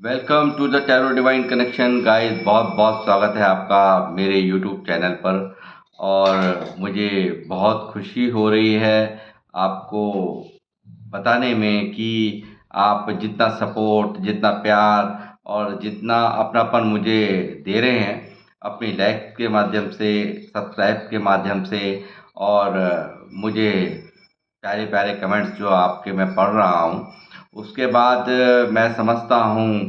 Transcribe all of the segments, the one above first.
Welcome to the tarot divine connection guys. बहुत बहुत स्वागत है आपका मेरे यूट्यूब चैनल पर। और मुझे बहुत खुशी हो रही है आपको बताने में कि आप जितना सपोर्ट, जितना प्यार और जितना अपनापन मुझे दे रहे हैं अपनी लाइक के माध्यम से, सब्सक्राइब के माध्यम से, और मुझे प्यारे प्यारे कमेंट्स जो आपके मैं पढ़ रहा हूँ, उसके बाद मैं समझता हूँ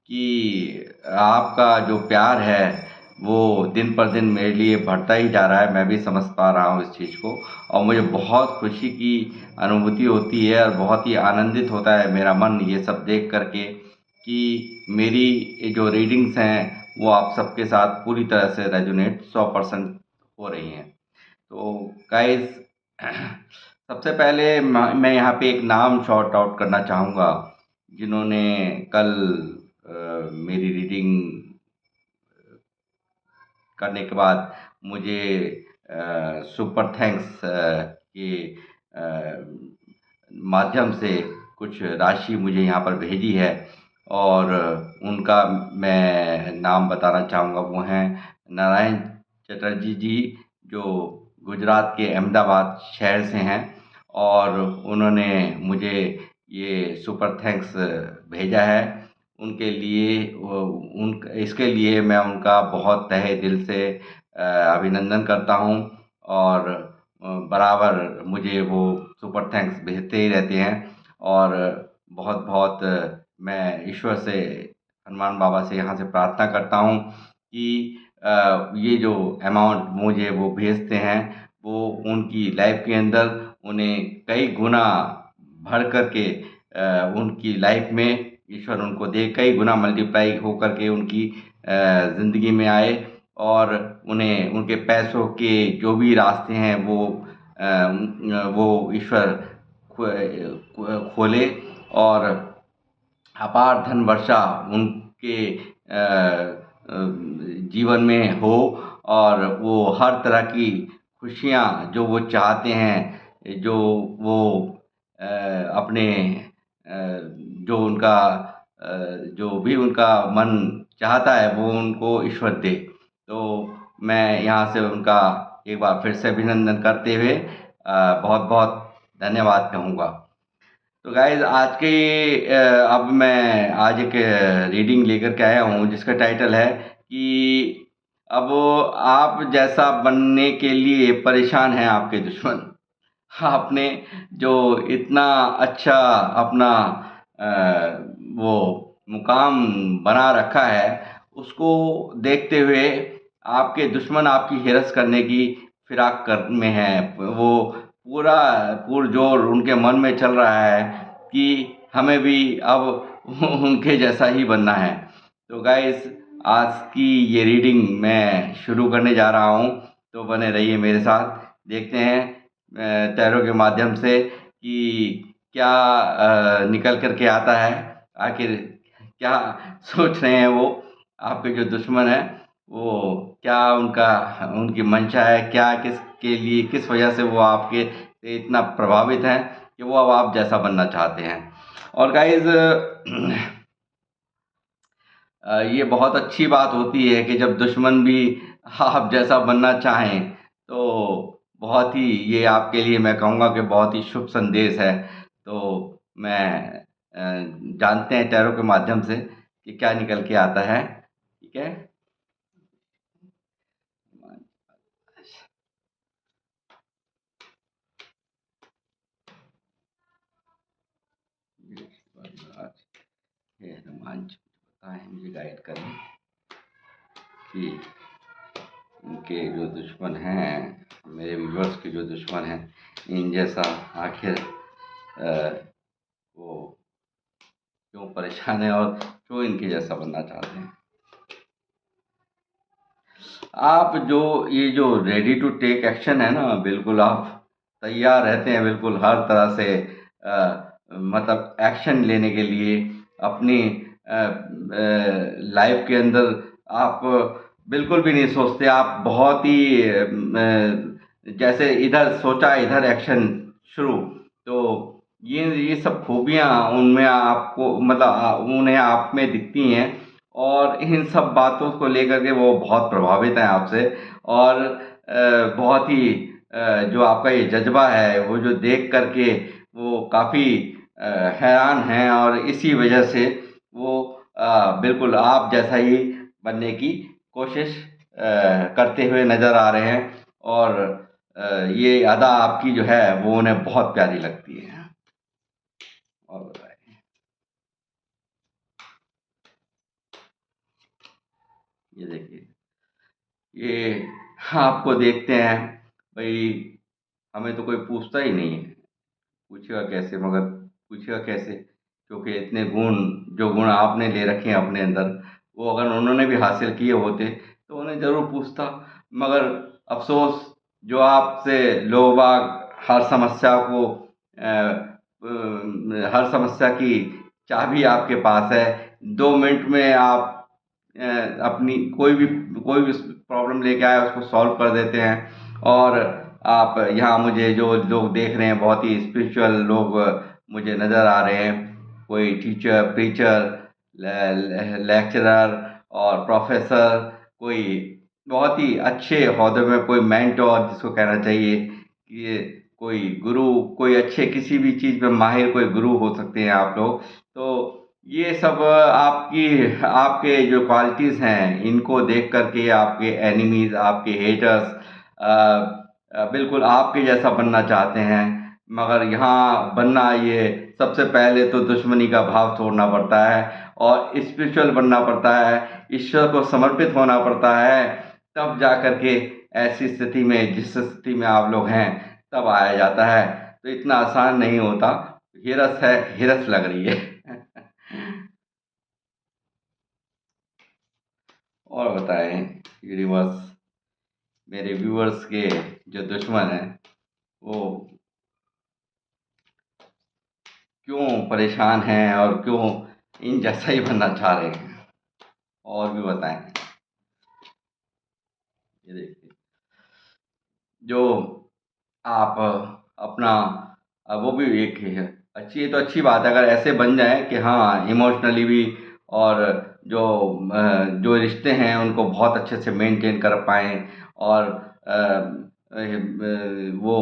कि आपका जो प्यार है वो दिन पर दिन मेरे लिए बढ़ता ही जा रहा है। मैं भी समझ पा रहा हूँ इस चीज़ को, और मुझे बहुत खुशी की अनुभूति होती है और बहुत ही आनंदित होता है मेरा मन ये सब देख करके कि मेरी ये जो रीडिंग्स हैं वो आप सबके साथ पूरी तरह से रेजोनेट 100% हो रही हैं। तो गाइस, सबसे पहले मैं यहाँ पे एक नाम शॉर्ट आउट करना चाहूँगा जिन्होंने कल मेरी रीडिंग करने के बाद मुझे सुपर थैंक्स के माध्यम से कुछ राशि मुझे यहाँ पर भेजी है। और उनका मैं नाम बताना चाहूँगा, वो हैं नारायण चटर्जी जी, जो गुजरात के अहमदाबाद शहर से हैं। और उन्होंने मुझे ये सुपर थैंक्स भेजा है। उनके लिए उन इसके लिए मैं उनका बहुत तहे दिल से अभिनंदन करता हूँ। और बराबर मुझे वो सुपर थैंक्स भेजते ही रहते हैं। और बहुत बहुत मैं ईश्वर से, हनुमान बाबा से यहाँ से प्रार्थना करता हूँ कि ये जो अमाउंट मुझे वो भेजते हैं वो उनकी लाइफ के अंदर उन्हें कई गुना भर करके उनकी लाइफ में ईश्वर उनको दे, कई गुना मल्टीप्लाई हो करके उनकी ज़िंदगी में आए। और उन्हें उनके पैसों के जो भी रास्ते हैं वो ईश्वर खोले, और अपार धन वर्षा उनके जीवन में हो। और वो हर तरह की खुशियाँ जो वो चाहते हैं, जो वो अपने जो उनका जो भी उनका मन चाहता है वो उनको ईश्वर दे। तो मैं यहाँ से उनका एक बार फिर से अभिनंदन करते हुए बहुत बहुत धन्यवाद कहूँगा। तो गाइज, आज के अब मैं आज एक रीडिंग लेकर के आया हूँ जिसका टाइटल है कि अब आप जैसा बनने के लिए परेशान हैं आपके दुश्मन। आपने जो इतना अच्छा अपना वो मुकाम बना रखा है, उसको देखते हुए आपके दुश्मन आपकी हिरस करने की फिराक कर में हैं। वो पूरा पुरजोर उनके मन में चल रहा है कि हमें भी अब उनके जैसा ही बनना है। तो गाइस, आज की ये रीडिंग मैं शुरू करने जा रहा हूँ, तो बने रहिए मेरे साथ। देखते हैं टैरो के माध्यम से कि क्या निकल कर के आता है। आखिर क्या सोच रहे हैं वो आपके जो दुश्मन हैं, वो क्या उनका उनकी मंशा है, क्या किसके लिए, किस वजह से वो आपके से इतना प्रभावित हैं कि वो अब आप जैसा बनना चाहते हैं। और गाइस, ये बहुत अच्छी बात होती है कि जब दुश्मन भी आप जैसा बनना चाहें, तो बहुत ही ये आपके लिए मैं कहूँगा कि बहुत ही शुभ संदेश है। तो मैं जानते हैं टैरो के माध्यम से कि क्या निकल के आता है। ठीक है। ये हनुमान जी बताएं, मुझे गाइड करें कि इनके जो दुश्मन हैं, मेरे व्यूअर्स के जो दुश्मन हैं, इन जैसा आखिर वो क्यों परेशान है और क्यों इनके जैसा बनना चाहते हैं। आप जो ये जो रेडी टू टेक एक्शन है ना, बिल्कुल आप तैयार रहते हैं, बिल्कुल हर तरह से मतलब एक्शन लेने के लिए अपनी लाइफ के अंदर। आप बिल्कुल भी नहीं सोचते, आप बहुत ही जैसे इधर सोचा इधर एक्शन शुरू। तो ये सब खूबियाँ उनमें आपको मतलब उन्हें आप में दिखती हैं, और इन सब बातों को लेकर के वो बहुत प्रभावित हैं आपसे। और बहुत ही जो आपका ये जज़्बा है, वो जो देख कर के वो काफ़ी अ, हैरान हैं, और इसी वजह से वो बिल्कुल आप जैसा ही बनने की कोशिश करते हुए नज़र आ रहे हैं। और ये अदा आपकी जो है वो उन्हें बहुत प्यारी लगती है। और बताइए। ये देखिए, ये आपको देखते हैं भाई, हमें तो कोई पूछता ही नहीं है, पूछेगा कैसे, मगर पूछेगा कैसे, क्योंकि इतने गुण, जो गुण आपने ले रखे हैं अपने अंदर, वो अगर उन्होंने भी हासिल किए होते तो उन्हें ज़रूर पूछता। मगर अफ़सोस, जो आपसे लोग बाग हर समस्या को हर समस्या की चाबी आपके पास है। 2 मिनट में आप अ, अपनी कोई भी प्रॉब्लम लेके आए उसको सॉल्व कर देते हैं। और आप यहाँ, मुझे जो लोग देख रहे हैं, बहुत ही स्पिरिचुअल लोग मुझे नज़र आ रहे हैं। कोई टीचर, प्रीचर, लेक्चरर और प्रोफेसर, कोई बहुत ही अच्छे ओहदे में, कोई मेंटोर जिसको कहना चाहिए, कि कोई गुरु, कोई अच्छे किसी भी चीज़ में माहिर कोई गुरु हो सकते हैं आप लोग। तो ये सब आपकी आपके जो क्वालिटीज़ हैं, इनको देख कर के आपके एनिमीज़, आपके हेटर्स बिल्कुल आपके जैसा बनना चाहते हैं। मगर यहाँ बनना, ये सबसे पहले तो दुश्मनी का भाव छोड़ना पड़ता है, और स्पिरिचुअल बनना पड़ता है, ईश्वर को समर्पित होना पड़ता है। तब जा कर के ऐसी स्थिति में, जिस स्थिति में आप लोग हैं, तब आया जाता है। तो इतना आसान नहीं होता। हिरस है, हिरस लग रही है। और बताएं यूनिवर्स, मेरे व्यूअर्स के जो दुश्मन हैं, वो क्यों परेशान हैं, और क्यों इन जैसा ही बनना चाह रहे हैं, और भी बताएं। ये देखिए, जो आप अपना वो भी एक है अच्छी, ये तो अच्छी बात है अगर ऐसे बन जाए कि हाँ, इमोशनली भी, और जो रिश्ते हैं उनको बहुत अच्छे से मेंटेन कर पाएँ। और वो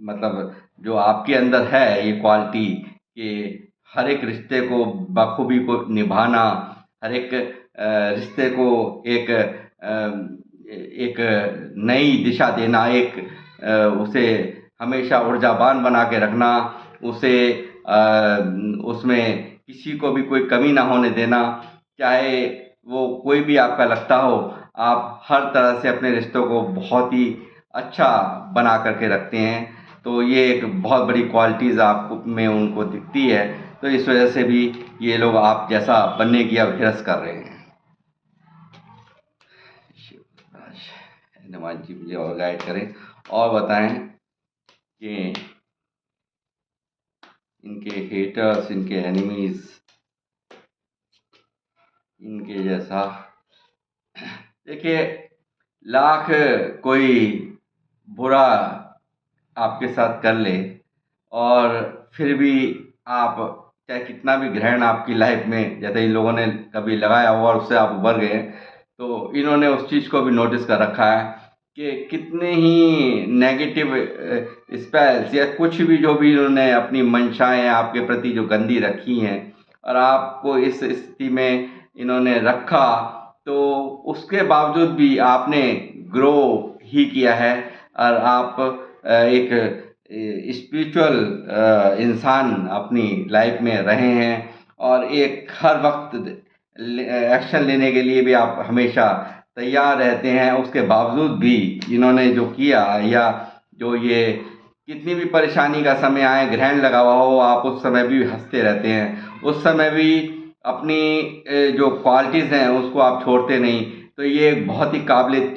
मतलब जो आपके अंदर है ये क्वालिटी, कि हर एक रिश्ते को बखूबी को निभाना, हर एक रिश्ते को एक एक नई दिशा देना, एक उसे हमेशा ऊर्जावान बना के रखना, उसे उसमें किसी को भी कोई कमी ना होने देना, चाहे वो कोई भी आपका लगता हो, आप हर तरह से अपने रिश्तों को बहुत ही अच्छा बना कर के रखते हैं। तो ये एक बहुत बड़ी क्वालिटीज़ आप में उनको दिखती है। तो इस वजह से भी ये लोग आप जैसा बनने की अभ्यस कर रहे हैं। शिवराज हनुमान जी मुझे और गाइड करें, और बताएं कि इनके हेटर्स, इनके एनिमीज, इनके जैसा, देखिए, लाख कोई बुरा आपके साथ कर ले, और फिर भी आप चाहे कितना भी ग्रहण आपकी लाइफ में, जैसे इन लोगों ने कभी लगाया हुआ और उससे आप उभर गए, तो इन्होंने उस चीज़ को भी नोटिस कर रखा है कि कितने ही नेगेटिव स्पेल्स या कुछ भी, जो भी इन्होंने अपनी मंशाएं आपके प्रति जो गंदी रखी हैं, और आपको इस स्थिति में इन्होंने रखा, तो उसके बावजूद भी आपने ग्रो ही किया है। और आप एक स्पिरिचुअल इंसान अपनी लाइफ में रहे हैं, और एक हर वक्त एक्शन लेने के लिए भी आप हमेशा तैयार रहते हैं। उसके बावजूद भी इन्होंने जो किया, या जो ये कितनी भी परेशानी का समय आए, ग्रहण लगा हुआ हो, आप उस समय भी हंसते रहते हैं, उस समय भी अपनी जो क्वालिटीज़ हैं उसको आप छोड़ते नहीं। तो ये एक बहुत ही काबिल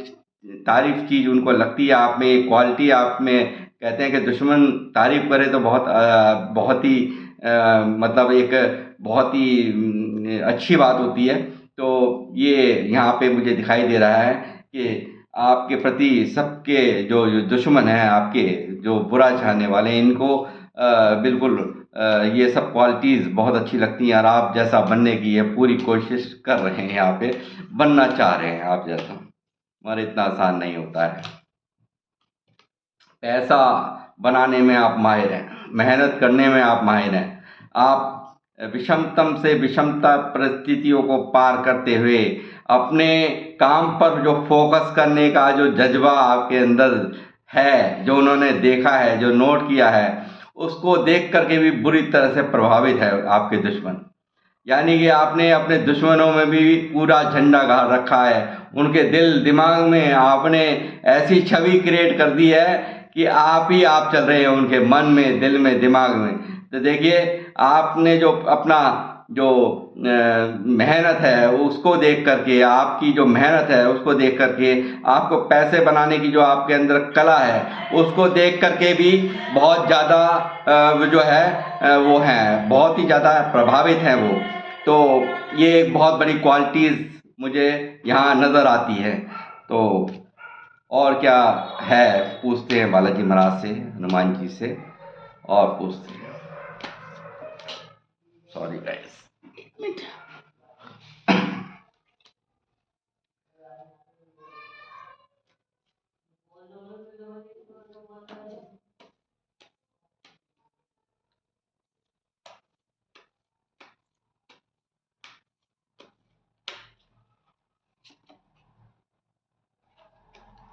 तारीफ चीज़ उनको लगती है आप में, एक क्वालिटी आप में। कहते हैं कि दुश्मन तारीफ करे तो बहुत ही मतलब एक बहुत ही अच्छी बात होती है। तो ये यहाँ पे मुझे दिखाई दे रहा है कि आपके प्रति सबके जो जो दुश्मन हैं, आपके जो बुरा चाहने वाले हैं, इनको बिल्कुल ये सब क्वालिटीज़ बहुत अच्छी लगती हैं और आप जैसा बनने की ये पूरी कोशिश कर रहे हैं, यहाँ पे बनना चाह रहे हैं आप जैसा, मगर इतना आसान नहीं होता है। पैसा बनाने में आप माहिर हैं, मेहनत करने में आप माहिर हैं। आप विषमतम से विषमता परिस्थितियों को पार करते हुए अपने काम पर जो फ़ोकस करने का जो जज़्बा आपके अंदर है, जो उन्होंने देखा है, जो नोट किया है, उसको देख कर के भी बुरी तरह से प्रभावित है आपके दुश्मन। यानी कि आपने अपने दुश्मनों में भी पूरा झंडा गाड़ रखा है। उनके दिल दिमाग में आपने ऐसी छवि क्रिएट कर दी है कि आप चल रहे हैं उनके मन में, दिल में, दिमाग में। तो देखिए, आपने जो अपना जो मेहनत है उसको देख कर के, आपकी जो मेहनत है उसको देख कर के, आपको पैसे बनाने की जो आपके अंदर कला है उसको देख कर के भी बहुत ज़्यादा जो है वो हैं, बहुत ही ज़्यादा प्रभावित हैं वो। तो ये एक बहुत बड़ी क्वालिटीज़ मुझे यहाँ नज़र आती है। तो और क्या है, पूछते हैं बालाजी महाराज से, हनुमान जी से, और पूछते हैं। सॉरी गाइस, एक मिनट।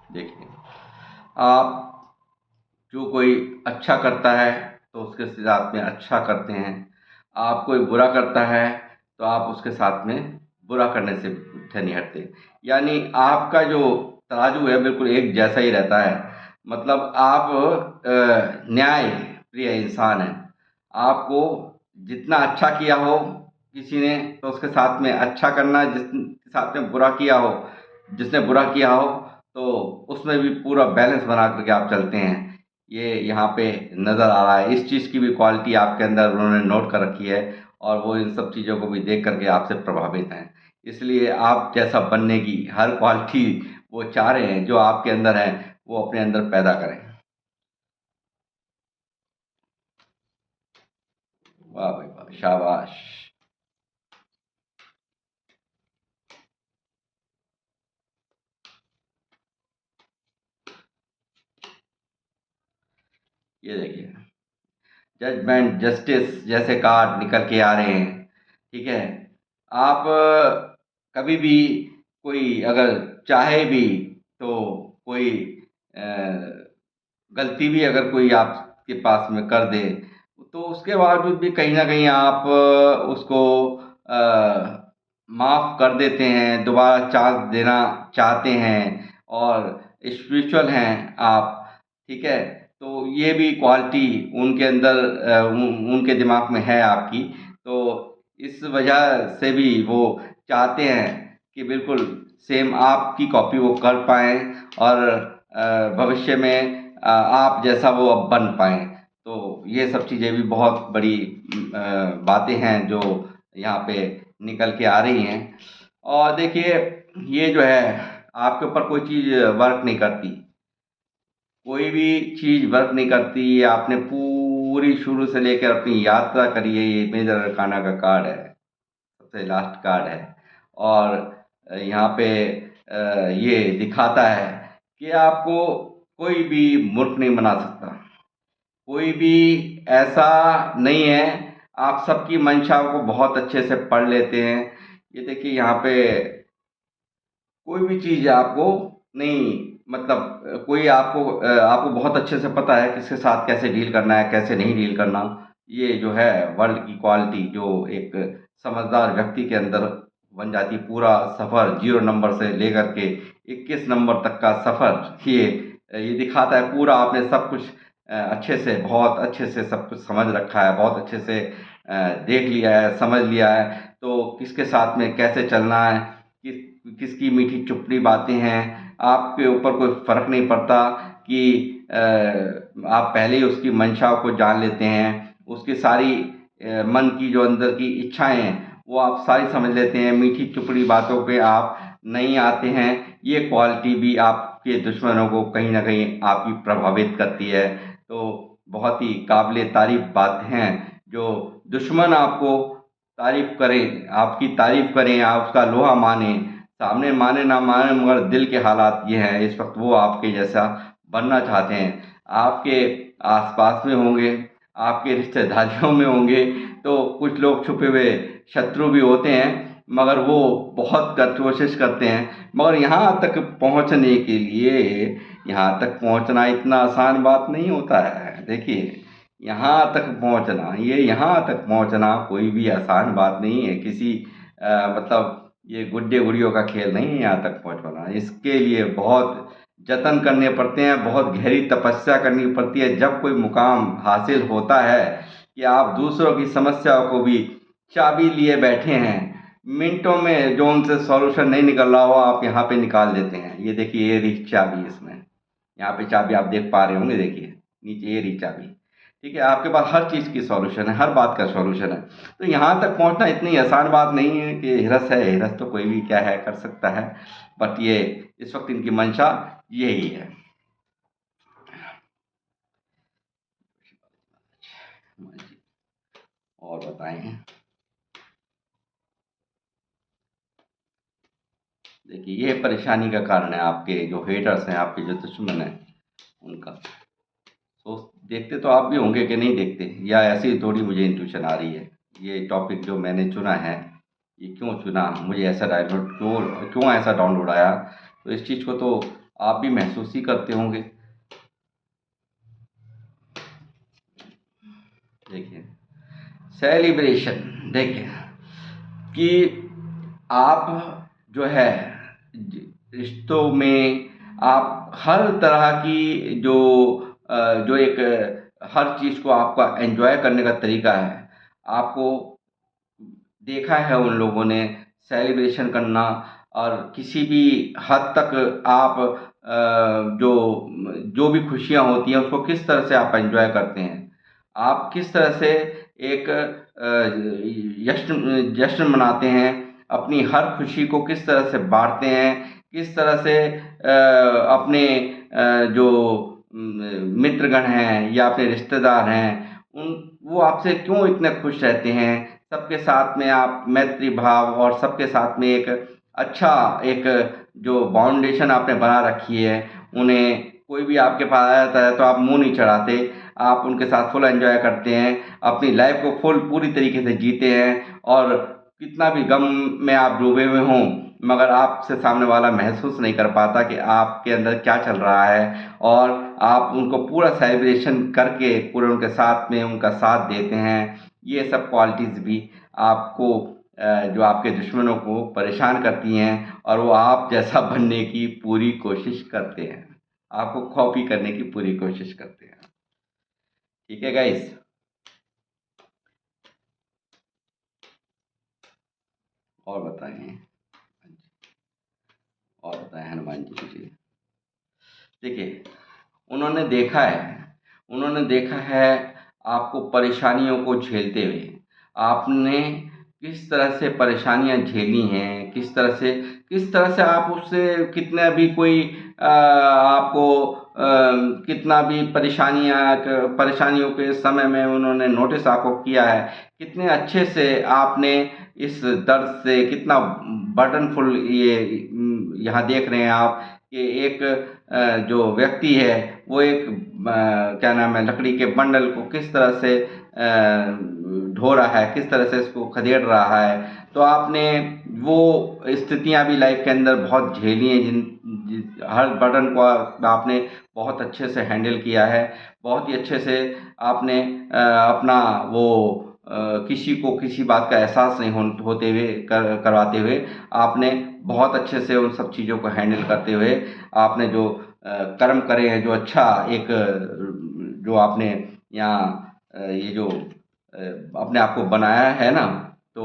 देखिए, आप जो कोई अच्छा करता है तो उसके साथ में अच्छा करते हैं, आप कोई बुरा करता है तो आप उसके साथ में बुरा करने से पीछे नहीं हटते। यानी आपका जो तराजू है बिल्कुल एक जैसा ही रहता है। मतलब आप न्याय प्रिय इंसान हैं। आपको जितना अच्छा किया हो किसी ने तो उसके साथ में अच्छा करना, जिसके साथ में बुरा किया हो, जिसने बुरा किया हो तो उसमें भी पूरा बैलेंस बना करके आप चलते हैं। ये यहाँ पे नज़र आ रहा है। इस चीज़ की भी क्वालिटी आपके अंदर उन्होंने नोट कर रखी है और वो इन सब चीज़ों को भी देख कर के आपसे प्रभावित हैं। इसलिए आप जैसा बनने की हर क्वालिटी वो चाह रहे हैं, जो आपके अंदर है वो अपने अंदर पैदा करें। वाह भाई वाह, शाबाश! ये देखिए, जजमेंट, जस्टिस जैसे कार्ड निकल के आ रहे हैं, ठीक है? आप कभी भी कोई अगर चाहे भी तो कोई गलती भी अगर कोई आपके पास में कर दे, तो उसके बावजूद भी कहीं न कहीं आप उसको माफ़ कर देते हैं, दोबारा चांस देना चाहते हैं और स्पिरिचुअल हैं आप, ठीक है? तो ये भी क्वालिटी उनके अंदर उनके दिमाग में है आपकी। तो इस वजह से भी वो चाहते हैं कि बिल्कुल सेम आपकी कॉपी वो कर पाएँ और भविष्य में आप जैसा वो अब बन पाएँ। तो ये सब चीज़ें भी बहुत बड़ी बातें हैं जो यहाँ पे निकल के आ रही हैं। और देखिए, ये जो है आपके ऊपर कोई चीज़ वर्क नहीं करती, कोई भी चीज़ वर्क नहीं करती। ये आपने पूरी शुरू से लेकर अपनी यात्रा करी है। ये मेजर अरकाना का कार्ड है, सबसे लास्ट कार्ड है और यहाँ पे ये दिखाता है कि आपको कोई भी मूर्ख नहीं बना सकता। कोई भी ऐसा नहीं है। आप सबकी मंशाओं को बहुत अच्छे से पढ़ लेते हैं। ये देखिए, यहाँ पे कोई भी चीज़ आपको नहीं, मतलब आपको बहुत अच्छे से पता है किसके साथ कैसे डील करना है, कैसे नहीं डील करना। ये जो है वर्ल्ड की क्वालिटी जो एक समझदार व्यक्ति के अंदर बन जाती है। पूरा सफ़र 0 नंबर से लेकर के 21 नंबर तक का सफ़र ये दिखाता है। पूरा आपने सब कुछ अच्छे से, बहुत अच्छे से सब कुछ समझ रखा है, बहुत अच्छे से देख लिया है, समझ लिया है। तो किसके साथ में कैसे चलना है, किसकी मीठी चुपड़ी बातें हैं, आपके ऊपर कोई फ़र्क नहीं पड़ता कि आप पहले ही उसकी मंशा को जान लेते हैं। उसकी सारी मन की जो अंदर की इच्छाएँ हैं, वो आप सारी समझ लेते हैं। मीठी चुपड़ी बातों पे आप नहीं आते हैं। ये क्वालिटी भी आपके दुश्मनों को कहीं न कहीं आपकी प्रभावित करती है। तो बहुत ही काबिले तारीफ बातें हैं। जो दुश्मन आपको तारीफ करें, आपकी तारीफ करें, आप उसका लोहा माने, सामने माने ना माने, मगर दिल के हालात ये हैं इस वक्त, वो आपके जैसा बनना चाहते हैं। आपके आसपास में होंगे, आपके रिश्तेदारियों में होंगे, तो कुछ लोग छुपे हुए शत्रु भी होते हैं, मगर वो बहुत कोशिश करते हैं। मगर यहाँ तक पहुँचने के लिए, यहाँ तक पहुँचना इतना आसान बात नहीं होता है। देखिए, यहाँ तक पहुँचना, ये यहाँ तक पहुँचना कोई भी आसान बात नहीं है। किसी मतलब ये गुड्डे गुड़ियों का खेल नहीं है यहाँ तक पहुँच पाना। इसके लिए बहुत जतन करने पड़ते हैं, बहुत गहरी तपस्या करनी पड़ती है। जब कोई मुकाम हासिल होता है कि आप दूसरों की समस्याओं को भी चाबी लिए बैठे हैं, मिनटों में जो उनसे सॉल्यूशन नहीं निकल रहा हो, आप यहाँ पे निकाल देते हैं। ये देखिए, ये रही चाबी, इसमें यहाँ पे चाबी आप देख पा रहे होंगे, देखिए नीचे ये रही चाबी। ठीक है, आपके पास हर चीज़ की सॉल्यूशन है, हर बात का सॉल्यूशन है। तो यहाँ तक पहुँचना इतनी आसान बात नहीं है कि हिरस है, हिरस तो कोई भी क्या है कर सकता है। बट ये इस वक्त इनकी मंशा यही है। और बताएं। देखिए, ये परेशानी का कारण है, आपके जो हेटर्स हैं, आपके जो दुश्मन हैं, उनका। तो देखते तो आप भी होंगे कि नहीं देखते, या ऐसे ही थोड़ी मुझे इंट्यूशन आ रही है। ये टॉपिक जो मैंने चुना है, ये क्यों चुना, मुझे ऐसा डाउनलोड क्यों क्यों ऐसा डाउनलोड आया, तो इस चीज़ को तो आप भी महसूस ही करते होंगे। देखिए, सेलिब्रेशन, देखिए कि आप जो है रिश्तों में आप हर तरह की जो एक हर चीज़ को आपका एंजॉय करने का तरीका है, आपको देखा है उन लोगों ने सेलिब्रेशन करना। और किसी भी हद तक आप जो जो भी खुशियाँ होती हैं उसको किस तरह से आप एंजॉय करते हैं, आप किस तरह से एक जश्न जश्न मनाते हैं, अपनी हर खुशी को किस तरह से बाँटते हैं, किस तरह से अपने जो मित्रगण हैं या अपने रिश्तेदार हैं, उन वो आपसे क्यों इतने खुश रहते हैं। सबके साथ में आप मैत्री भाव और सबके साथ में एक अच्छा एक जो बाउंडेशन आपने बना रखी है, उन्हें कोई भी आपके पास आ जाता है तो आप मुँह नहीं चढ़ाते, आप उनके साथ फुल एन्जॉय करते हैं, अपनी लाइफ़ को फुल पूरी तरीके से जीते हैं। और कितना भी गम में आप डूबे हुए हों, मगर आपसे सामने वाला महसूस नहीं कर पाता कि आपके अंदर क्या चल रहा है, और आप उनको पूरा सेलिब्रेशन करके पूरे उनके साथ में उनका साथ देते हैं। ये सब क्वालिटीज़ भी आपको जो आपके दुश्मनों को परेशान करती हैं, और वो आप जैसा बनने की पूरी कोशिश करते हैं, आपको कॉपी करने की पूरी कोशिश करते हैं। ठीक है गाइस। और बताएं, और बताएं हनुमान जी। देखिए, उन्होंने देखा है आपको परेशानियों को झेलते हुए। आपने किस तरह से परेशानियाँ झेली हैं, किस तरह से आप उससे कितना भी कोई आपको कितना भी परेशानियों के समय में उन्होंने नोटिस आपको किया है, कितने अच्छे से आपने इस दर्द से कितना बर्डनफुल ये यहाँ देख रहे हैं आप कि एक जो व्यक्ति है वो एक क्या नाम है, लकड़ी के बंडल को किस तरह से ढो रहा है, किस तरह से इसको खदेड़ रहा है। तो आपने वो स्थितियाँ भी लाइफ के अंदर बहुत झेली हैं, हर बर्डन को आपने बहुत अच्छे से हैंडल किया है। बहुत ही अच्छे से आपने अपना वो किसी को किसी बात का एहसास नहीं होते हुए करवाते हुए आपने बहुत अच्छे से उन सब चीज़ों को हैंडल करते हुए आपने जो कर्म करे हैं, जो अच्छा एक जो आपने यहाँ ये जो अपने आप को बनाया है ना, तो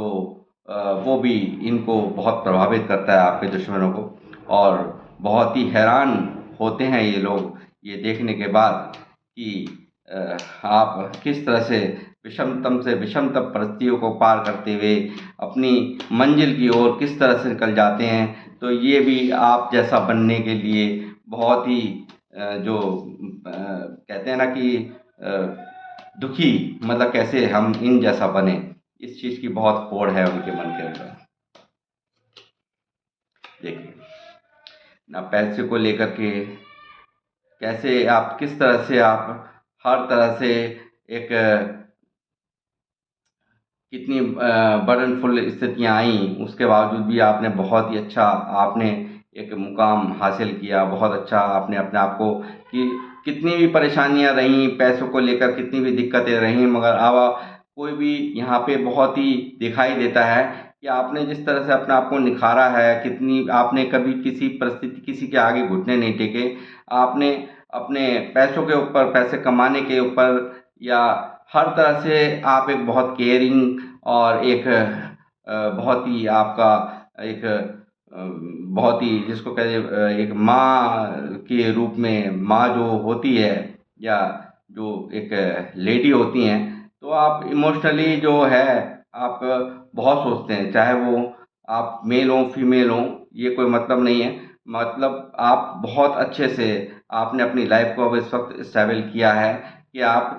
वो भी इनको बहुत प्रभावित करता है, आपके दुश्मनों को। और बहुत ही हैरान होते हैं ये लोग ये देखने के बाद कि आप किस तरह से विषमतम से विषमतम परिस्थितियों को पार करते हुए अपनी मंजिल की ओर किस तरह से निकल जाते हैं। तो ये भी आप जैसा बनने के लिए बहुत ही जो कहते हैं ना कि दुखी, मतलब कैसे हम इन जैसा बने, इस चीज़ की बहुत होड़ है उनके मन के अंदर। देखिए, ना पैसे को लेकर के कैसे आप, किस तरह से आप हर तरह से एक कितनी बर्डनफुल स्थितियाँ आईं, उसके बावजूद भी आपने बहुत ही अच्छा, आपने एक मुकाम हासिल किया, बहुत अच्छा आपने अपने आप को, कि कितनी भी परेशानियाँ रहीं, पैसों को लेकर कितनी भी दिक्कतें रहीं, मगर अब कोई भी यहाँ पे बहुत ही दिखाई देता है कि आपने जिस तरह से अपने आप को निखारा है, कितनी आपने कभी किसी परिस्थिति, किसी के आगे घुटने नहीं टेके। आपने अपने पैसों के ऊपर, पैसे कमाने के ऊपर, या हर तरह से आप एक बहुत केयरिंग और एक बहुत ही आपका एक बहुत ही जिसको कहते हैं एक माँ के रूप में, माँ जो होती है या जो एक लेडी होती हैं, तो आप इमोशनली जो है आप बहुत सोचते हैं, चाहे वो आप मेल हो फीमेल हो, ये कोई मतलब नहीं है। मतलब आप बहुत अच्छे से आपने अपनी लाइफ को अब इस वक्त स्टेबल किया है कि आप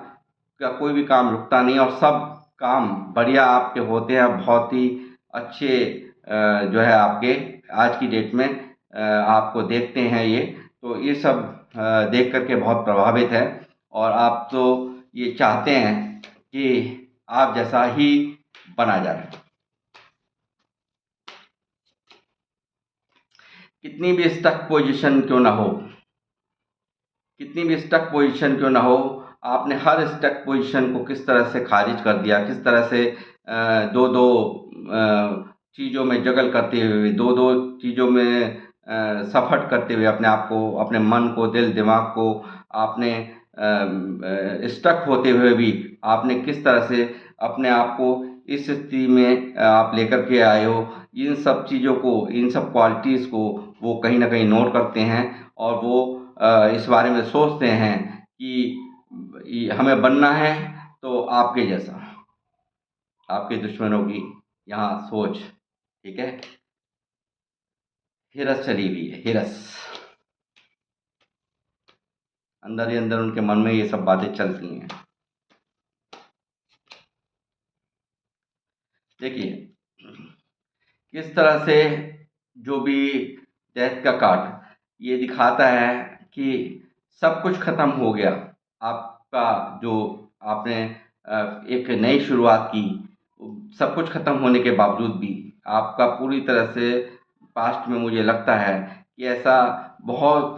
का कोई भी काम रुकता नहीं, और सब काम बढ़िया आपके होते हैं, बहुत ही अच्छे जो है आपके आज की डेट में आपको देखते हैं ये, तो ये सब देख करके बहुत प्रभावित है। और आप तो ये चाहते हैं कि आप जैसा ही बना जाए, कितनी भी स्टक पोजीशन क्यों ना हो, कितनी भी स्टक पोजीशन क्यों ना हो, आपने हर स्टक पोजीशन को किस तरह से खारिज कर दिया, किस तरह से दो दो चीज़ों में जगल करते हुए, दो दो चीज़ों में सफ़र करते हुए अपने आप को, अपने मन को, दिल दिमाग को आपने स्टक होते हुए भी आपने किस तरह से अपने आप को इस स्थिति में आप लेकर के आए हो, इन सब चीज़ों को, इन सब क्वालिटीज़ को वो कहीं ना कहीं नोट करते हैं, और वो इस बारे में सोचते हैं कि हमें बनना है, तो आपके जैसा, आपके दुश्मनों की यहाँ सोच, ठीक है, हिरस चली हुई है, हिरस, अंदर ही अंदर उनके मन में ये सब बातें चलती हैं। देखिए, किस तरह से जो भी डेथ का कार्ड ये दिखाता है कि सब कुछ खत्म हो गया, आपका जो आपने एक नई शुरुआत की, सब कुछ खत्म होने के बावजूद भी आपका पूरी तरह से पास्ट में, मुझे लगता है कि ऐसा बहुत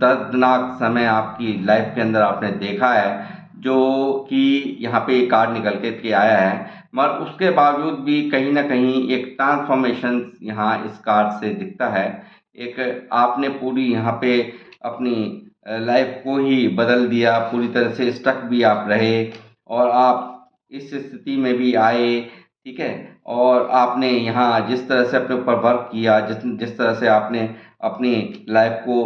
दर्दनाक समय आपकी लाइफ के अंदर आपने देखा है, जो कि यहाँ पे कार्ड निकल के आया है, मगर उसके बावजूद भी कहीं न कहीं एक ट्रांसफ़ॉर्मेशन यहाँ इस कार्ड से दिखता है। एक आपने पूरी यहाँ पे अपनी लाइफ़ को ही बदल दिया, पूरी तरह से स्टक भी आप रहे, और आप इस स्थिति में भी आए, ठीक है? और आपने यहाँ जिस तरह से अपने ऊपर वर्क किया, जिस जिस तरह से आपने अपनी लाइफ़ को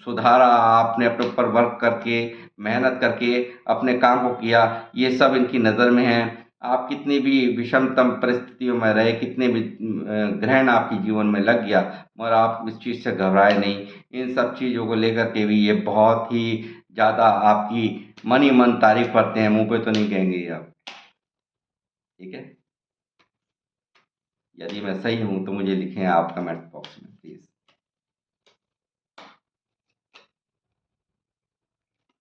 सुधारा, आपने अपने ऊपर वर्क करके, मेहनत करके अपने काम को किया, ये सब इनकी नज़र में है। आप कितनी भी विषमतम परिस्थितियों में रहे, कितने भी ग्रहण आपके जीवन में लग गया, मगर आप इस चीज़ से घबराए नहीं। इन सब चीज़ों को लेकर के भी ये बहुत ही ज़्यादा आपकी मन ही मन तारीफ़ करते हैं, मुँह पे तो नहीं कहेंगे ये आप, ठीक है? यदि मैं सही हूँ तो मुझे लिखें आप कमेंट बॉक्स में प्लीज़।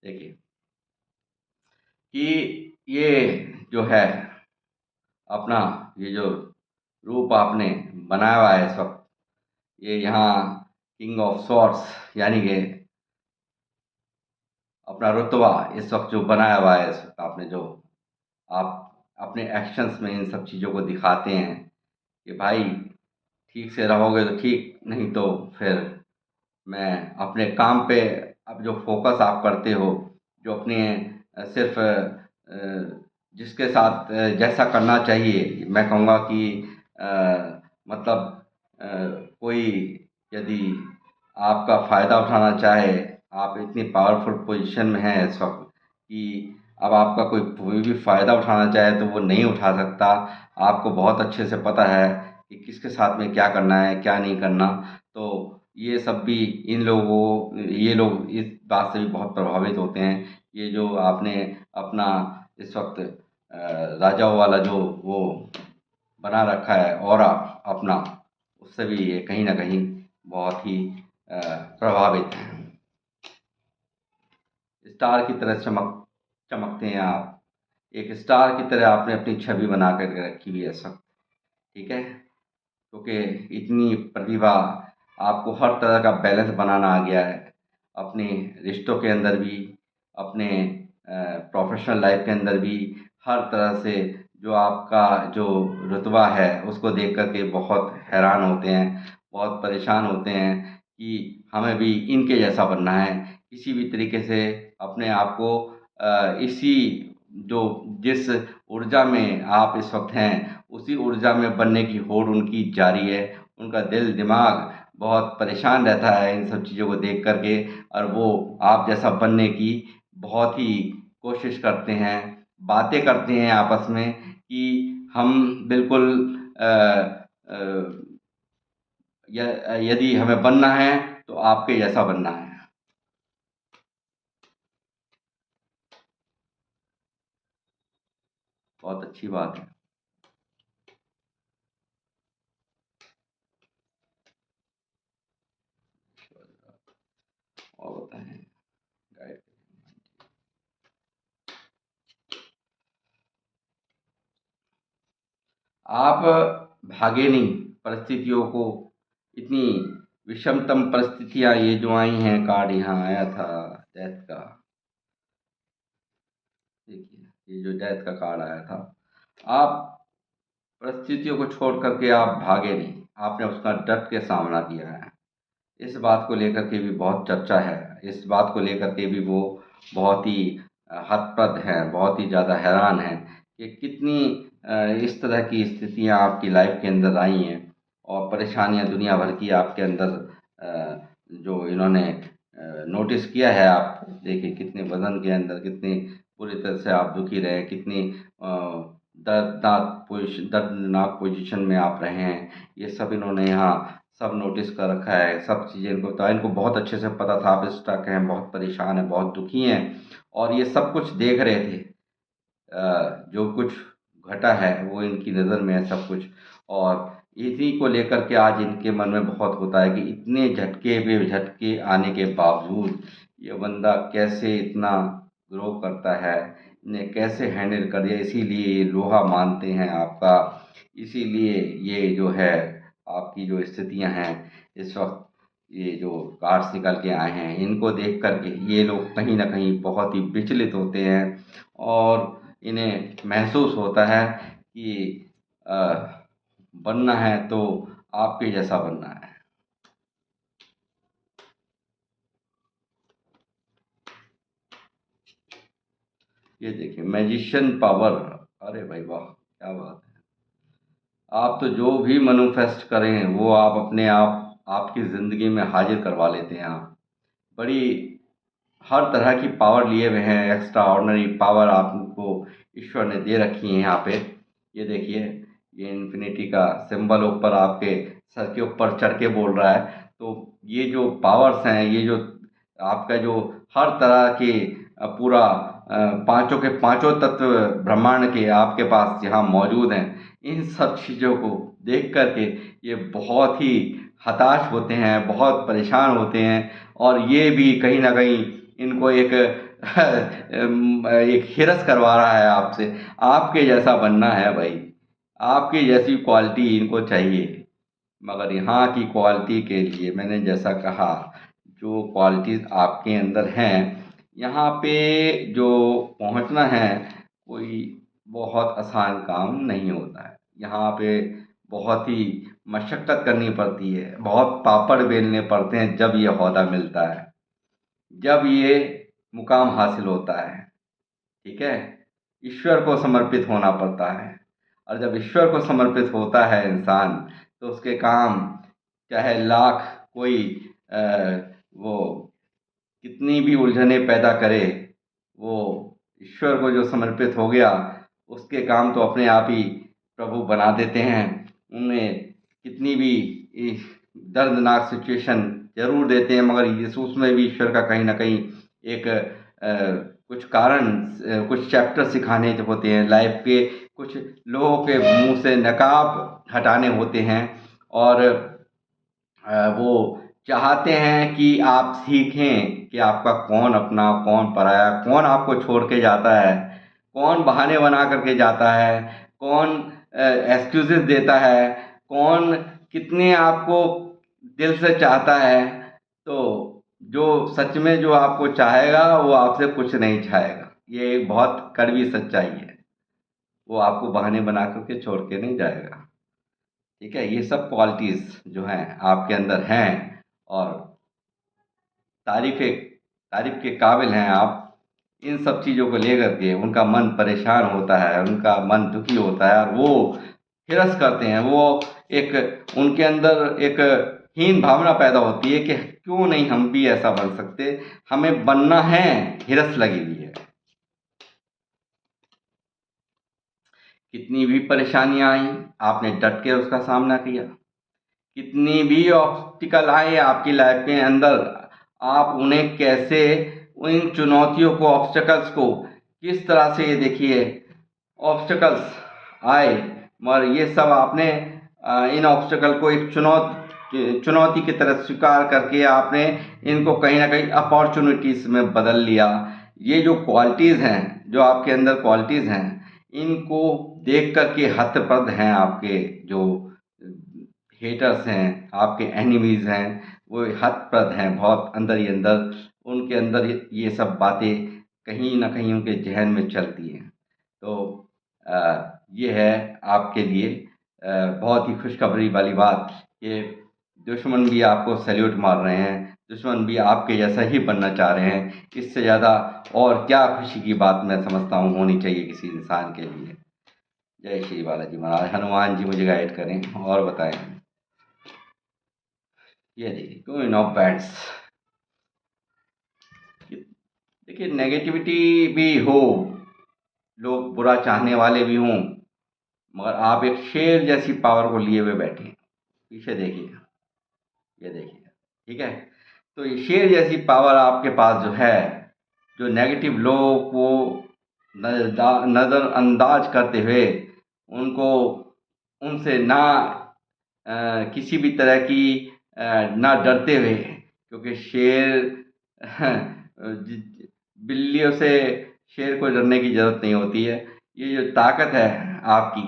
देखिए कि ये जो है अपना, ये जो रूप आपने बनाया हुआ है इस वक़्त, ये यहाँ किंग ऑफ सॉर्ड्स यानी कि अपना रुतबा इस वक़्त जो बनाया हुआ है, इस वक़्त आपने जो आप अपने एक्शंस में इन सब चीज़ों को दिखाते हैं कि भाई ठीक से रहोगे तो ठीक, नहीं तो फिर मैं अपने काम पे, अब जो फ़ोकस आप करते हो, जो अपने सिर्फ़ जिसके साथ जैसा करना चाहिए, मैं कहूँगा कि मतलब अ, कोई यदि आपका फ़ायदा उठाना चाहे, आप इतनी पावरफुल पोज़ीशन में हैं इस वक़्त कि अब आपका कोई भी फ़ायदा उठाना चाहे तो वो नहीं उठा सकता। आपको बहुत अच्छे से पता है कि किसके साथ में क्या करना है, क्या नहीं करना। तो ये सब भी ये लोग इस बात से भी बहुत प्रभावित होते हैं। ये जो आपने अपना इस वक्त राजाओं वाला जो वो बना रखा है ऑरा अपना, उससे भी ये कहीं ना कहीं बहुत ही प्रभावित हैं। स्टार की तरह चमकते हैं आप। एक स्टार की तरह आपने अपनी छवि बना कर रखी हुई है सब। ठीक है, क्योंकि इतनी प्रतिभा, आपको हर तरह का बैलेंस बनाना आ गया है अपने रिश्तों के अंदर भी, अपने प्रोफेशनल लाइफ के अंदर भी। हर तरह से जो आपका जो रुतबा है उसको देख कर के बहुत हैरान होते हैं, बहुत परेशान होते हैं कि हमें भी इनके जैसा बनना है। किसी भी तरीके से अपने आप को इसी जो जिस ऊर्जा में आप इस वक्त हैं उसी ऊर्जा में बनने की होड़ उनकी जारी है। उनका दिल दिमाग बहुत परेशान रहता है इन सब चीज़ों को देख कर के, और वो आप जैसा बनने की बहुत ही कोशिश करते हैं, बातें करते हैं आपस में कि हम बिल्कुल अ, अ, यदि हमें बनना है तो आपके जैसा बनना है। बहुत अच्छी बात है। और बताएं गाइड। आप भागे नहीं परिस्थितियों को। इतनी विषमतम परिस्थितियां ये जो आई हैं, कार्ड यहाँ आया था डेथ का। देखिए, ये जो डेथ का कार्ड आया था, आप परिस्थितियों को छोड़ करके आप भागे नहीं, आपने उसका डट के सामना किया है। इस बात को लेकर के भी बहुत चर्चा है। इस बात को लेकर के भी वो बहुत ही हतप्रद हैं, बहुत ही ज़्यादा हैरान हैं कि कितनी इस तरह की स्थितियां आपकी लाइफ के अंदर आई हैं और परेशानियां दुनिया भर की आपके अंदर जो इन्होंने नोटिस किया है। आप देखिए कितने वज़न के अंदर कितनी पूरी तरह से आप दुखी रहे, कितनी दर्दनाक पोजीशन में आप रहे हैं। ये सब इन्होंने यहाँ सब नोटिस कर रखा है, सब चीज़ें इनको पता है, इनको बहुत अच्छे से पता था आप स्टक हैं, बहुत परेशान हैं, बहुत दुखी हैं, और ये सब कुछ देख रहे थे। जो कुछ घटा है वो इनकी नज़र में है सब कुछ। और इसी को लेकर के आज इनके मन में बहुत होता है कि इतने झटके पे झटके आने के बावजूद ये बंदा कैसे इतना ग्रो करता है, इन्हें कैसे हैंडल कर दिया। इसीलिए ये लोहा मानते हैं आपका। इसीलिए ये जो है आपकी जो स्थितियां हैं इस वक्त, ये जो कार्ड्स निकल के आए हैं, इनको देख कर के ये लोग कहीं ना कहीं बहुत ही विचलित होते हैं और इन्हें महसूस होता है कि अ, बनना है तो आपके जैसा बनना है। ये देखिए मैजिशियन पावर। अरे भाई वाह, क्या बात है। आप तो जो भी मैनिफेस्ट करें वो आप अपने आप आपकी ज़िंदगी में हाजिर करवा लेते हैं आप। बड़ी हर तरह की पावर लिए हुए हैं, एक्स्ट्रा ऑर्डिनरी पावर आपको ईश्वर ने दे रखी है यहाँ पे। ये देखिए, ये इन्फिनिटी का सिंबल ऊपर आपके सर के ऊपर चढ़ के बोल रहा है। तो ये जो पावर्स हैं, ये जो आपका जो हर तरह के पूरा पांचों के पांचों तत्व ब्रह्मांड के आपके पास यहाँ मौजूद हैं, इन सब चीज़ों को देख कर के ये बहुत ही हताश होते हैं, बहुत परेशान होते हैं। और ये भी कहीं ना कहीं इनको एक एक हिरस करवा रहा है आपसे। आपके जैसा बनना है भाई, आपकी जैसी क्वालिटी इनको चाहिए। मगर यहाँ की क्वालिटी के लिए मैंने जैसा कहा, जो क्वालिटीज़ आपके अंदर हैं, यहाँ पे जो पहुँचना है कोई बहुत आसान काम नहीं होता है। यहाँ पे बहुत ही मशक्क़त करनी पड़ती है, बहुत पापड़ बेलने पड़ते हैं, जब ये ओहदा मिलता है, जब ये मुकाम हासिल होता है। ठीक है, ईश्वर को समर्पित होना पड़ता है। और जब ईश्वर को समर्पित होता है इंसान, तो उसके काम चाहे लाख कोई अ, वो कितनी भी उलझने पैदा करे, वो ईश्वर को जो समर्पित हो गया, उसके काम तो अपने आप ही प्रभु बना देते हैं। उनमें कितनी भी दर्दनाक सिचुएशन ज़रूर देते हैं, मगर इस उसमें भी ईश्वर का कहीं न कहीं एक कुछ कारण कुछ चैप्टर सिखाने होते हैं, लाइफ़ के कुछ लोगों के मुँह से नकाब हटाने होते हैं, और वो चाहते हैं कि आप सीखें कि आपका कौन अपना, कौन पराया, कौन आपको छोड़ के जाता है, कौन बहाने बना कर के जाता है, कौन एक्सक्यूज़ेज़ देता है, कौन कितने आपको दिल से चाहता है। तो जो सच में जो आपको चाहेगा, वो आपसे कुछ नहीं चाहेगा। ये एक बहुत कड़वी सच्चाई है। वो आपको बहाने बना कर के छोड़ के नहीं जाएगा। ठीक है? ये सब क्वालिटीज़ जो हैं आपके अंदर हैं, और तारीफ़ तारीफ़ के काबिल हैं आप। इन सब चीज़ों को लेकर के उनका मन परेशान होता है, उनका मन दुखी होता है, और वो हिरस करते हैं। वो एक उनके अंदर एक हीन भावना पैदा होती है कि क्यों नहीं हम भी ऐसा बन सकते, हमें बनना है, हिरस लगी हुई है। कितनी भी परेशानियाँ आईं, आपने डट के उसका सामना किया। कितनी भी ऑब्स्टिकल आए आपकी लाइफ के अंदर, आप उन्हें कैसे, इन चुनौतियों को, ऑब्स्टिकल्स को किस तरह से, ये देखिए ऑब्स्टिकल्स आए, मगर ये सब आपने इन ऑब्स्टिकल को एक चुनौती की तरह स्वीकार करके आपने इनको कहीं ना कहीं अपॉर्चुनिटीज़ में बदल लिया। ये जो क्वालिटीज़ हैं, जो आपके अंदर क्वालिटीज़ हैं, इनको देख कर के हतप्रभ हैं आपके जो हेटर्स हैं, आपके एनिमीज़ हैं, वो हतप्रभ हैं बहुत अंदर ही अंदर। उनके अंदर ये सब बातें कहीं न कहीं उनके ज़हन में चलती हैं। तो ये है आपके लिए बहुत ही खुशखबरी वाली बात कि दुश्मन भी आपको सैल्यूट मार रहे हैं, दुश्मन भी आपके जैसा ही बनना चाह रहे हैं। इससे ज़्यादा और क्या खुशी की बात मैं समझता हूँ होनी चाहिए किसी इंसान के लिए। जय श्री बालाजी महाराज, हनुमान जी मुझे गाइड करें और बताएं। ये देखिए क्वीन ऑफ बैंड्स। देखिए नेगेटिविटी भी हो, लोग बुरा चाहने वाले भी हों, मगर आप एक शेर जैसी पावर को लिए हुए बैठे हैं। पीछे देखिए, ये देखिए, ठीक है? तो ये शेर जैसी पावर आपके पास जो है, जो नेगेटिव लोगों को नज़रअंदाज करते हुए उनको, उनसे ना किसी भी तरह की ना डरते हुए, क्योंकि शेर बिल्लियों से शेर को डरने की ज़रूरत नहीं होती है। ये जो ताकत है आपकी,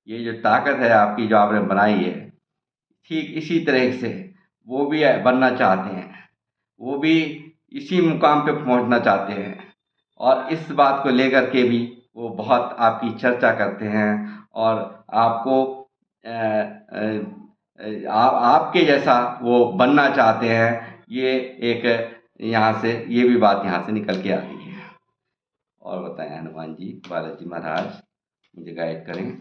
ये जो ताकत है आपकी जो आपने बनाई है, ठीक इसी तरह से वो भी बनना चाहते हैं, वो भी इसी मुकाम पे पहुंचना चाहते हैं, और इस बात को लेकर के भी वो बहुत आपकी चर्चा करते हैं, और आपको आपके जैसा वो बनना चाहते हैं। ये एक यहाँ से ये भी बात यहाँ से निकल के आ रही है। और बताएं हनुमान जी, बालाजी महाराज मुझे गाइड करें।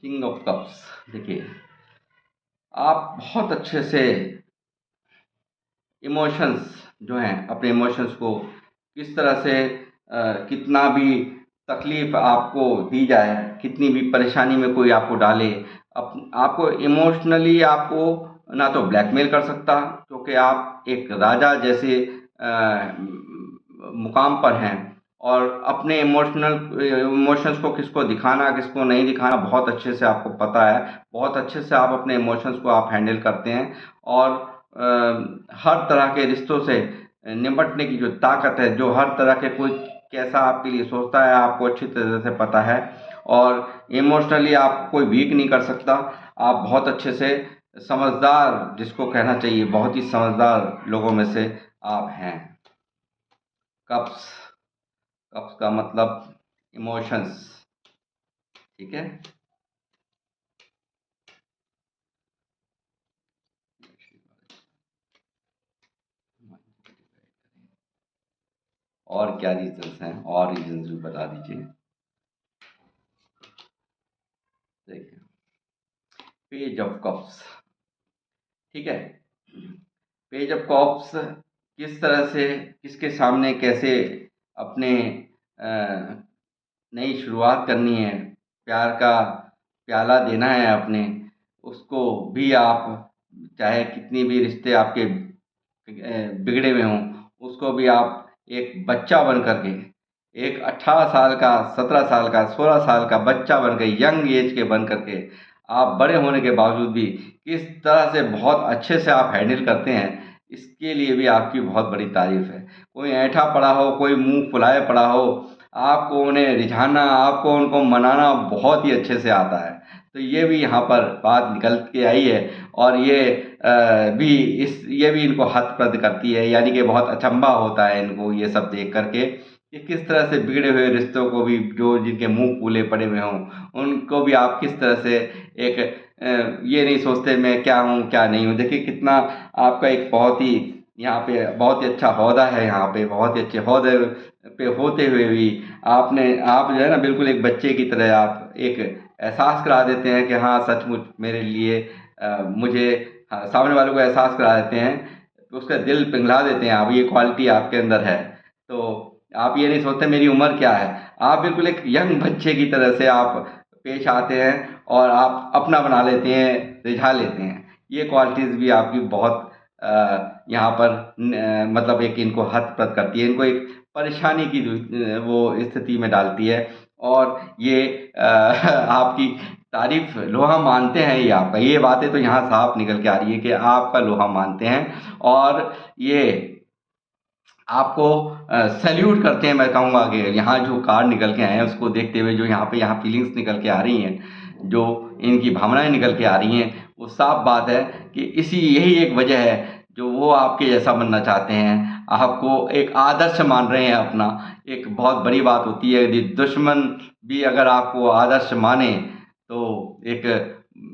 King of cups. देखिए आप बहुत अच्छे से इमोशंस जो हैं, अपने इमोशंस को किस तरह से कितना भी तकलीफ़ आपको दी जाए, कितनी भी परेशानी में कोई आपको डाले, आपको इमोशनली आपको ना तो ब्लैकमेल कर सकता, क्योंकि आप एक राजा जैसे मुकाम पर हैं, और अपने इमोशंस को किसको दिखाना, किसको नहीं दिखाना बहुत अच्छे से आपको पता है। बहुत अच्छे से आप अपने इमोशंस को आप हैंडल करते हैं, और हर तरह के रिश्तों से निपटने की जो ताकत है, जो हर तरह के कोई कैसा आपके लिए सोचता है आपको अच्छी तरह से पता है, और इमोशनली आपको कोई वीक नहीं कर सकता। आप बहुत अच्छे से समझदार, जिसको कहना चाहिए बहुत ही समझदार लोगों में से आप हैं। कप्स, कप्स का मतलब इमोशंस, ठीक है? और क्या रीजंस हैं, और रीजंस भी बता दीजिए। देखिए पेज ऑफ कप्स, ठीक है? पेज ऑफ कप्स किस तरह से, किसके सामने कैसे अपने नई शुरुआत करनी है, प्यार का प्याला देना है अपने, उसको भी आप चाहे कितनी भी रिश्ते आपके बिगड़े हुए हों, उसको भी आप एक बच्चा बन कर के, एक 18 साल का, 17 साल का, 16 साल का बच्चा बन के, यंग एज के बन कर के, आप बड़े होने के बावजूद भी किस तरह से बहुत अच्छे से आप हैंडल करते हैं, इसके लिए भी आपकी बहुत बड़ी तारीफ़ है। कोई ऐंठा पड़ा हो, कोई मुँह फुलाए पड़ा हो, आपको उन्हें रिझाना, आपको उनको मनाना बहुत ही अच्छे से आता है। तो ये भी यहाँ पर बात निकल के आई है, और भी ये भी इनको हतप्रद करती है, यानी कि बहुत अचंभा होता है इनको ये सब देख कर के कि किस तरह से बिगड़े हुए रिश्तों को भी, जो जिनके मुँह फूले पड़े हुए हों, उनको भी आप किस तरह से एक ये नहीं सोचते मैं क्या हूँ, क्या नहीं हूँ। देखिए कितना आपका एक बहुत ही यहाँ पे बहुत ही अच्छा ओहदा है, यहाँ पे बहुत ही अच्छे ओहदे पे होते हुए भी आप जो है ना बिल्कुल एक बच्चे की तरह आप एक एहसास करा देते हैं कि हाँ सचमुच मेरे लिए मुझे, हाँ, सामने वालों को एहसास करा देते हैं, तो उसका दिल पिघला देते हैं आप, ये क्वालिटी आपके अंदर है। तो आप ये नहीं सोचते मेरी उम्र क्या है, आप बिल्कुल एक यंग बच्चे की तरह से आप पेश आते हैं और आप अपना बना लेते हैं, रिझा लेते हैं। ये क्वालिटीज़ भी आपकी बहुत यहाँ पर मतलब एक इनको हतप्रद करती है, इनको एक परेशानी की वो स्थिति में डालती है। और ये आपकी तारीफ़ लोहा मानते हैं, ये आपका, ये बातें तो यहाँ साफ निकल के आ रही है कि आपका लोहा मानते हैं, और ये आपको सैल्यूट करते हैं। मैं कहूँगा कि यहाँ जो कार्ड निकल के आए हैं उसको देखते हुए, जो यहाँ फीलिंग्स निकल के आ रही हैं, जो इनकी भावनाएँ निकल के आ रही हैं, वो साफ बात है कि यही एक वजह है जो वो आपके जैसा बनना चाहते हैं, आपको एक आदर्श मान रहे हैं अपना। एक बहुत बड़ी बात होती है यदि दुश्मन भी अगर आपको आदर्श माने, तो एक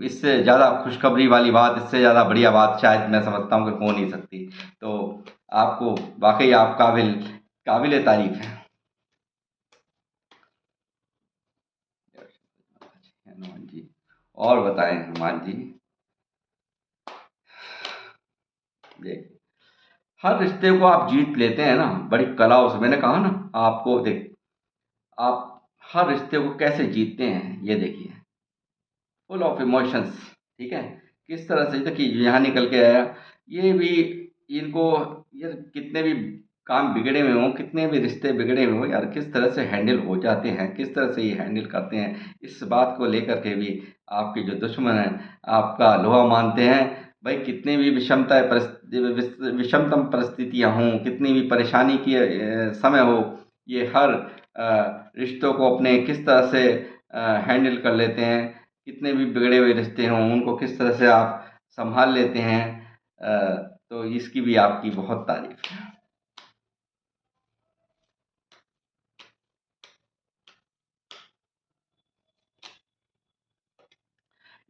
इससे ज़्यादा खुशखबरी वाली बात, इससे ज़्यादा बढ़िया बात शायद मैं समझता हूँ कि हो नहीं सकती। तो आपको वाक़ई आप काबिल तारीफ़ हैं। हनुमान जी, और बताएँ हनुमान जी? देखिए, हर रिश्ते को आप जीत लेते हैं ना, बड़ी कलाओं से। मैंने कहा ना आपको, आप हर रिश्ते को कैसे जीतते हैं, ये देखिए। फुल ऑफ इमोशंस, ठीक है? किस तरह से देखिए यहाँ निकल के आया, ये भी इनको, यार कितने भी काम बिगड़े हुए हों, कितने भी रिश्ते बिगड़े हुए हों, यार किस तरह से हैंडल हो जाते हैं, किस तरह से ये हैंडल करते हैं, इस बात को लेकर के भी आपके जो दुश्मन हैं, आपका लोहा मानते हैं। भाई कितनी भी विषमतम परिस्थितियाँ हों, कितनी भी परेशानी की समय हो, ये हर रिश्तों को अपने किस तरह से हैंडल कर लेते हैं, कितने भी बिगड़े हुए रिश्ते हों उनको किस तरह से आप संभाल लेते हैं। तो इसकी भी आपकी बहुत तारीफ है।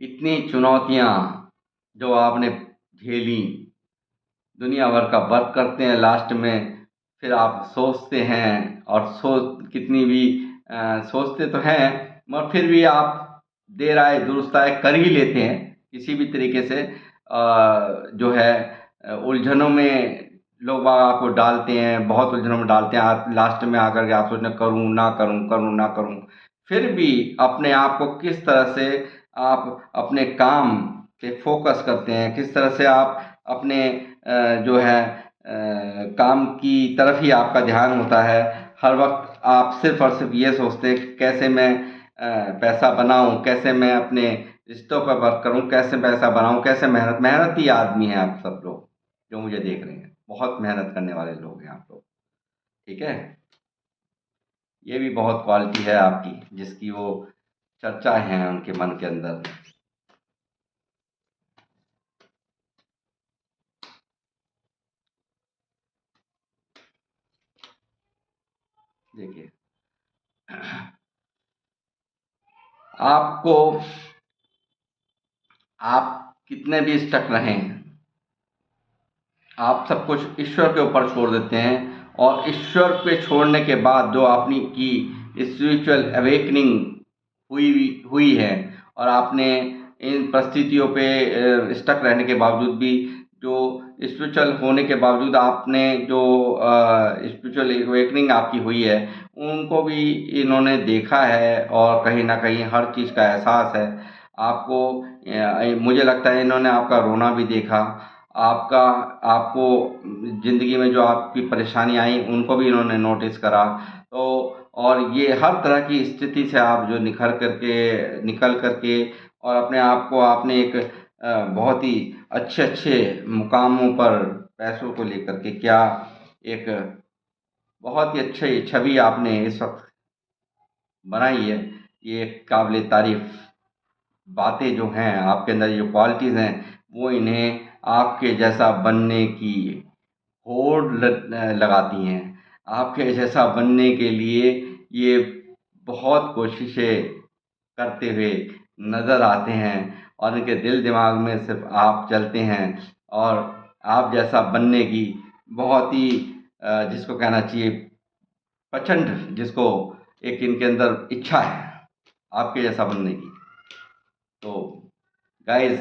इतनी चुनौतियाँ जो आपने झेली, दुनिया भर का वर्क करते हैं, लास्ट में फिर आप सोचते हैं, और कितनी भी सोचते तो हैं, मगर फिर भी आप देर आए दुरुस्त आए कर ही लेते हैं किसी भी तरीके से। जो है उलझनों में लोग बाग आपको डालते हैं, बहुत उलझनों में डालते हैं, आप लास्ट में आकर के आप सोचते हैं करूँ ना करूँ, करूँ ना करूँ। फिर भी अपने आप को किस तरह से आप अपने काम पे फोकस करते हैं, किस तरह से आप अपने जो है काम की तरफ ही आपका ध्यान होता है। हर वक्त आप सिर्फ और सिर्फ ये सोचते हैं कि कैसे मैं पैसा बनाऊं, कैसे मैं अपने रिश्तों पर वर्क करूं, कैसे पैसा बनाऊं, कैसे मेहनती आदमी हैं आप सब लोग जो मुझे देख रहे हैं, बहुत मेहनत करने वाले लोग हैं आप लोग, ठीक है? ये भी बहुत क्वालिटी है आपकी जिसकी वो चर्चा है उनके मन के अंदर। देखिए, आपको, आप कितने भी स्टक रहें, आप सब कुछ ईश्वर के ऊपर छोड़ देते हैं, और ईश्वर पे छोड़ने के बाद जो आपने की स्पिरिचुअल अवेकनिंग हुई हुई है, और आपने इन परिस्थितियों पे स्टक रहने के बावजूद भी जो स्पिरिचुअल होने के बावजूद आपने जो स्पिरिचुअल अवेकनिंग आपकी हुई है, उनको भी इन्होंने देखा है और कहीं न कहीं हर चीज़ का एहसास है। आपको मुझे लगता है इन्होंने आपका रोना भी देखा, आपका आपको ज़िंदगी में जो आपकी परेशानी आई, उनको भी इन्होंने नोटिस करा। तो और ये हर तरह की स्थिति से आप जो निकल कर के और अपने आप को आपने एक बहुत ही अच्छे-अच्छे मुकामों पर पैसों को लेकर के क्या एक बहुत ही अच्छी छवि आपने इस वक़्त बनाई है। ये काबिल तारीफ़ बातें जो हैं, आपके अंदर जो क्वालिटीज़ हैं, वो इन्हें आपके जैसा बनने की होड़ लगाती हैं। आपके जैसा बनने के लिए ये बहुत कोशिशें करते हुए नज़र आते हैं और इनके दिल दिमाग में सिर्फ़ आप चलते हैं और आप जैसा बनने की बहुत ही जिसको कहना चाहिए प्रचंड जिसको एक इनके अंदर इच्छा है, आपके जैसा बनने की। तो गाइज़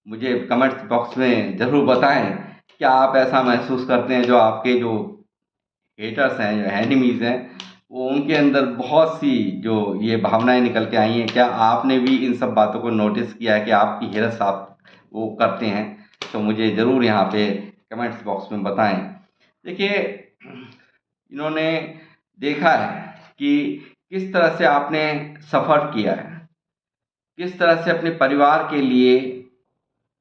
मुझे कमेंट्स बॉक्स में ज़रूर बताएँ, क्या आप ऐसा महसूस करते हैं जो आपके जो हेटर्स हैं, जो एनिमीज़ हैं, वो उनके अंदर बहुत सी जो ये भावनाएँ निकल के आई हैं, क्या आपने भी इन सब बातों को नोटिस किया है कि आपकी हिरस आप वो करते हैं? तो मुझे ज़रूर यहाँ पे कमेंट्स बॉक्स में बताएँ। देखिए, इन्होंने देखा है कि किस तरह से आपने सफ़र किया है, किस तरह से अपने परिवार के लिए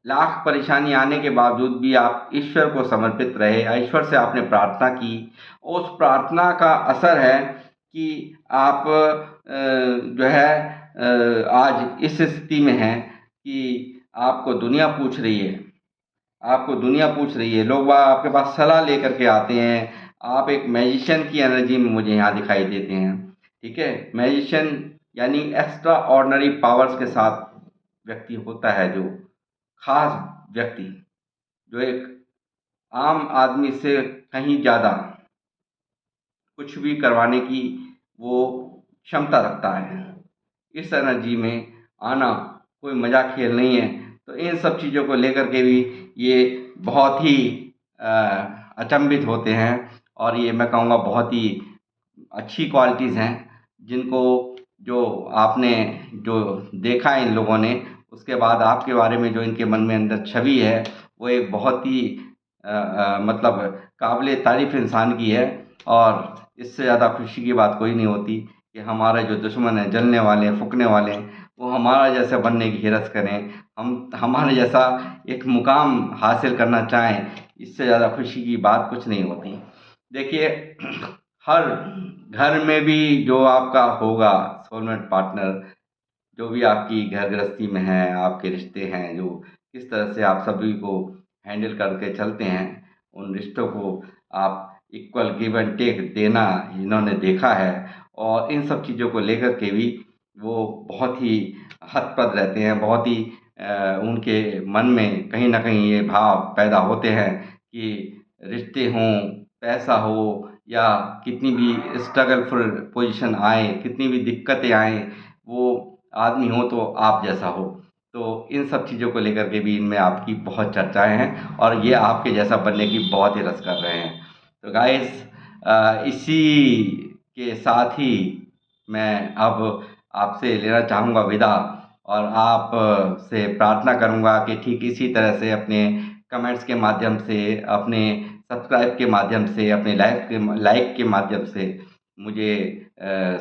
लाख परेशानी आने के बावजूद भी आप ईश्वर को समर्पित रहे, ईश्वर से आपने प्रार्थना की। उस प्रार्थना का असर है कि आप जो है आज इस स्थिति में हैं कि आपको दुनिया पूछ रही है, लोग बाग आपके पास सलाह लेकर के आते हैं। आप एक मैजिशियन की एनर्जी में मुझे यहाँ दिखाई देते हैं, ठीक है? मैजिशियन यानी एक्स्ट्रा ऑर्डिनरी पावर्स के साथ व्यक्ति होता है जो खास व्यक्ति, जो एक आम आदमी से कहीं ज़्यादा कुछ भी करवाने की वो क्षमता रखता है। इस एनर्जी में आना कोई मज़ाक खेल नहीं है। तो इन सब चीज़ों को लेकर के भी ये बहुत ही अ, अचंभित होते हैं और ये मैं कहूँगा बहुत ही अच्छी क्वालिटीज़ हैं, जिनको जो आपने जो देखा है इन लोगों ने, उसके बाद आपके बारे में जो इनके मन में अंदर छवि है, वो एक बहुत ही मतलब काबिले तारीफ़ इंसान की है और इससे ज़्यादा खुशी की बात कोई नहीं होती कि हमारे जो दुश्मन हैं, जलने वाले हैं, फूँकने वाले हैं, वो हमारा जैसा बनने की हिरस करें, हम हमारे जैसा एक मुकाम हासिल करना चाहें, इससे ज़्यादा खुशी की बात कुछ नहीं होती। देखिए, हर घर में भी जो आपका होगा सोलमेट पार्टनर, जो भी आपकी घर गृहस्थी में है, आपके रिश्ते हैं, जो किस तरह से आप सभी को हैंडल करके चलते हैं, उन रिश्तों को आप इक्वल गिव एंड टेक देना इन्होंने देखा है और इन सब चीज़ों को लेकर के भी वो बहुत ही हतप्रद रहते हैं, बहुत ही उनके मन में कहीं न कहीं ये भाव पैदा होते हैं कि रिश्ते हों, पैसा हो या कितनी भी स्ट्रगलफुल पोज़ीशन आए, कितनी भी दिक्कतें आएँ, वो आदमी हो तो आप जैसा हो। तो इन सब चीज़ों को लेकर के भी इनमें आपकी बहुत चर्चाएँ हैं और ये आपके जैसा बनने की बहुत ही रस कर रहे हैं। तो गाइज़ इसी के साथ ही मैं अब आपसे लेना चाहूँगा विदा और आप से प्रार्थना करूँगा कि ठीक इसी तरह से अपने कमेंट्स के माध्यम से, अपने सब्सक्राइब के माध्यम से, अपने लाइक के माध्यम से मुझे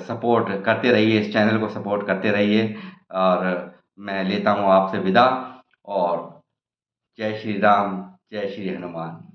सपोर्ट करते रहिए, इस चैनल को सपोर्ट करते रहिए और मैं लेता हूँ आपसे विदा और जय श्री राम, जय श्री हनुमान।